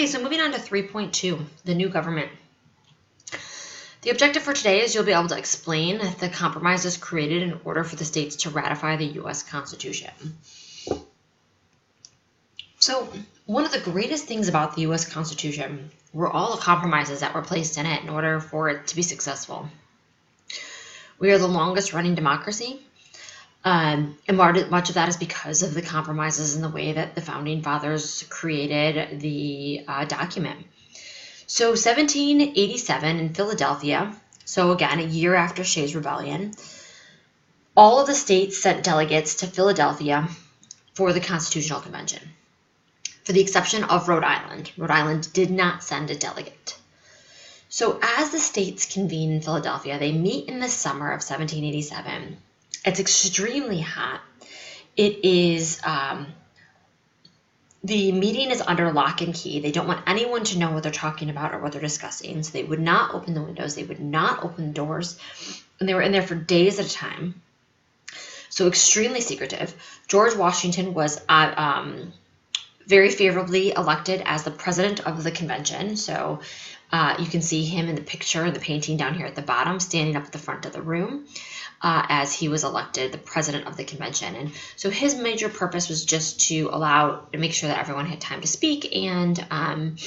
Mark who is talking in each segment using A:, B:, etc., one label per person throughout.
A: Okay, so moving on to 3.2, the new government. The objective for today is you'll be able to explain the compromises created in order for the states to ratify the U.S. Constitution. So one of the greatest things about the U.S. Constitution were all the compromises that were placed in it in order for it to be successful. We are the longest running democracy, and much of that is because of the compromises and the way that the Founding Fathers created the document. So 1787 in Philadelphia, so again, a year after Shays' Rebellion, all of the states sent delegates to Philadelphia for the Constitutional Convention, for the exception of Rhode Island. Rhode Island did not send a delegate. So as the states convene in Philadelphia, they meet in the summer of 1787. It's extremely hot. It is, the meeting is under lock and key. They don't want anyone to know what they're talking about or what they're discussing. So they would not open the windows. They would not open the doors. And they were in there for days at a time. So extremely secretive. George Washington was very favorably elected as the president of the convention. So you can see him in the picture, the painting down here at the bottom, standing up at the front of the room as he was elected the president of the convention. And so his major purpose was just to make sure that everyone had time to speak and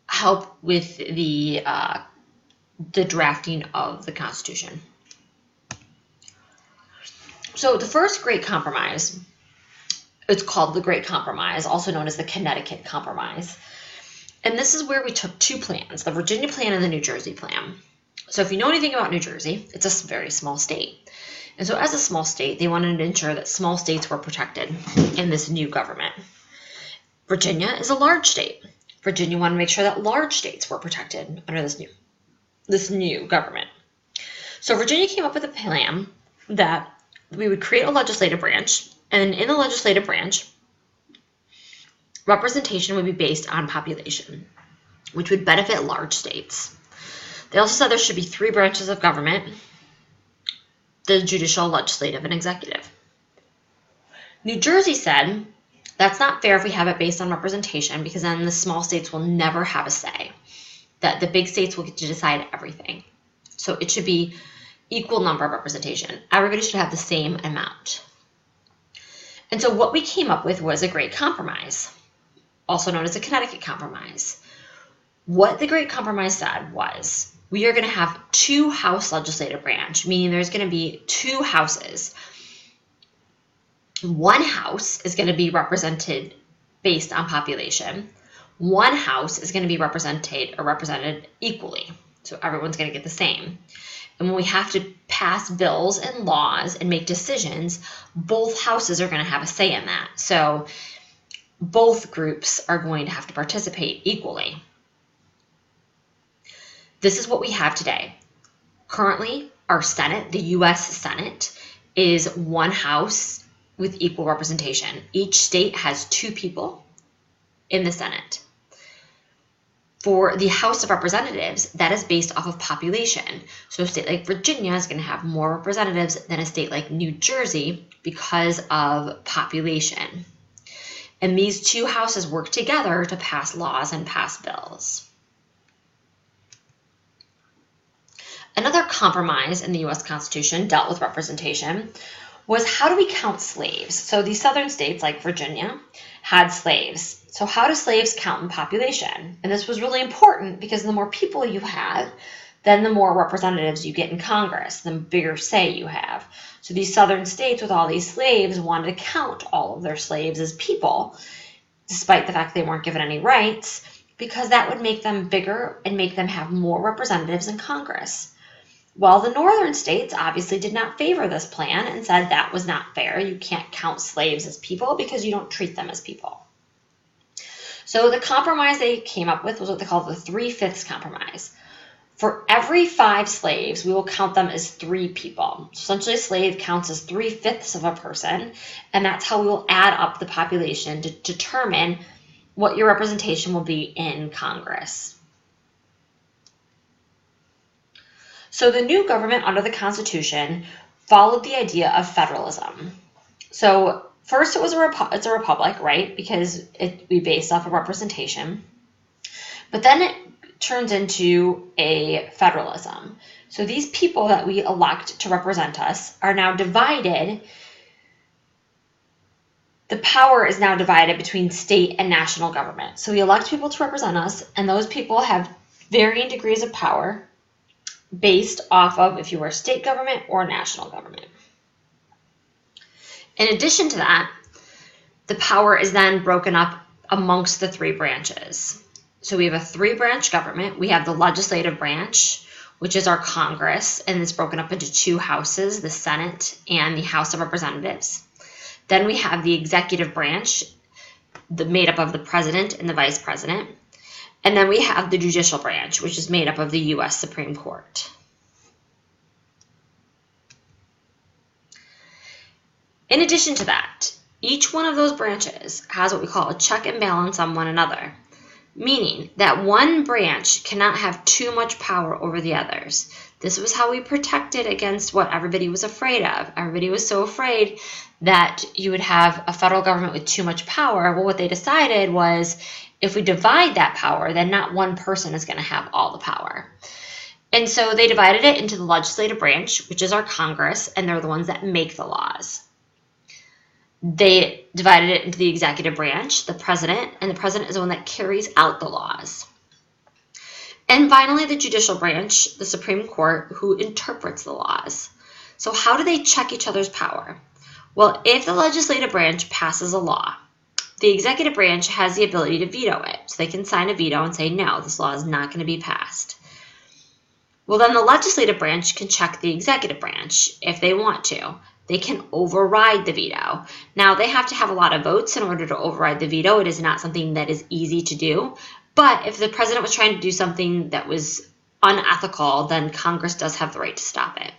A: help with the drafting of the Constitution. So the first Great Compromise, it's called the Great Compromise, also known as the Connecticut Compromise. And this is where we took two plans, the Virginia plan and the New Jersey plan. So if you know anything about New Jersey, it's a very small state. And so as a small state, they wanted to ensure that small states were protected in this new government. Virginia is a large state. Virginia wanted to make sure that large states were protected under this new government. So Virginia came up with a plan that we would create a legislative branch, and in the legislative branch, representation would be based on population, which would benefit large states. They also said there should be three branches of government: the judicial, legislative, and executive. New Jersey said that's not fair if we have it based on representation, because then the small states will never have a say. That the big states will get to decide everything. So it should be equal number of representation. Everybody should have the same amount. And so what we came up with was a Great Compromise, also known as the Connecticut Compromise. What the Great Compromise said was, we are going to have two House legislative branch, meaning there's going to be two houses. One house is going to be represented based on population. One house is going to be represented equally. So everyone's going to get the same. And when we have to pass bills and laws and make decisions, both houses are going to have a say in that. So both groups are going to have to participate equally. This is what we have today. Currently, our Senate, the U.S. Senate, is one house with equal representation. Each state has two people in the Senate. For the House of Representatives, that is based off of population. So a state like Virginia is going to have more representatives than a state like New Jersey because of population. And these two houses work together to pass laws and pass bills. Another compromise in the U.S. Constitution dealt with representation was, how do we count slaves? So these southern states like Virginia had slaves. So how do slaves count in population? And this was really important because the more people you have, then the more representatives you get in Congress, the bigger say you have. So these southern states with all these slaves wanted to count all of their slaves as people, despite the fact they weren't given any rights, because that would make them bigger and make them have more representatives in Congress. Well, the northern states obviously did not favor this plan and said that was not fair. You can't count slaves as people because you don't treat them as people. So the compromise they came up with was what they called the 3/5 compromise. For every 5 slaves, we will count them as 3 people. So essentially, a slave counts as 3/5 of a person, and that's how we will add up the population to determine what your representation will be in Congress. So the new government under the Constitution followed the idea of federalism. So first it's a republic, right? Because we based off of representation. But then it turns into a federalism. So these people that we elect to represent us are now divided. The power is now divided between state and national government. So we elect people to represent us, and those people have varying degrees of power based off of if you are state government or national government. In addition to that, the power is then broken up amongst the three branches. So we have a three-branch government. We have the legislative branch, which is our Congress, and it's broken up into two houses, the Senate and the House of Representatives. Then we have the executive branch, made up of the president and the vice president. And then we have the judicial branch, which is made up of the U.S. Supreme Court. In addition to that, each one of those branches has what we call a check and balance on one another, meaning that one branch cannot have too much power over the others. This was how we protected against what everybody was afraid of. Everybody was so afraid that you would have a federal government with too much power. Well, what they decided was if we divide that power, then not one person is going to have all the power. And so they divided it into the legislative branch, which is our Congress, and they're the ones that make the laws. They divided it into the executive branch, the president, and the president is the one that carries out the laws. And finally, the judicial branch, the Supreme Court, who interprets the laws. So how do they check each other's power? Well, if the legislative branch passes a law, the executive branch has the ability to veto it. So they can sign a veto and say, no, this law is not going to be passed. Well, then the legislative branch can check the executive branch if they want to. They can override the veto. Now, they have to have a lot of votes in order to override the veto. It is not something that is easy to do. But if the president was trying to do something that was unethical, then Congress does have the right to stop it.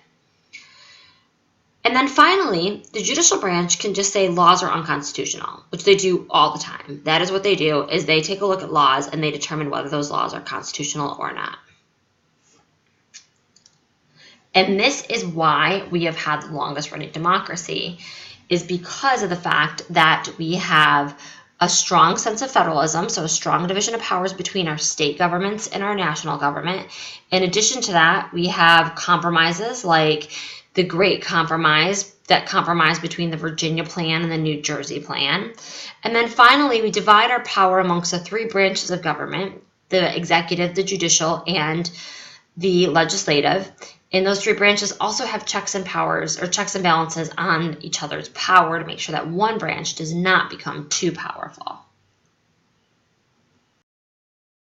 A: And then finally, the judicial branch can just say laws are unconstitutional, which they do all the time. That is what they do, is they take a look at laws and they determine whether those laws are constitutional or not. And this is why we have had the longest running democracy, is because of the fact that we have a strong sense of federalism, so a strong division of powers between our state governments and our national government. In addition to that, we have compromises like the Great Compromise, that compromise between the Virginia Plan and the New Jersey Plan. And then finally, we divide our power amongst the three branches of government, the executive, the judicial, and the legislative. And those three branches also have checks and powers, or checks and balances on each other's power to make sure that one branch does not become too powerful.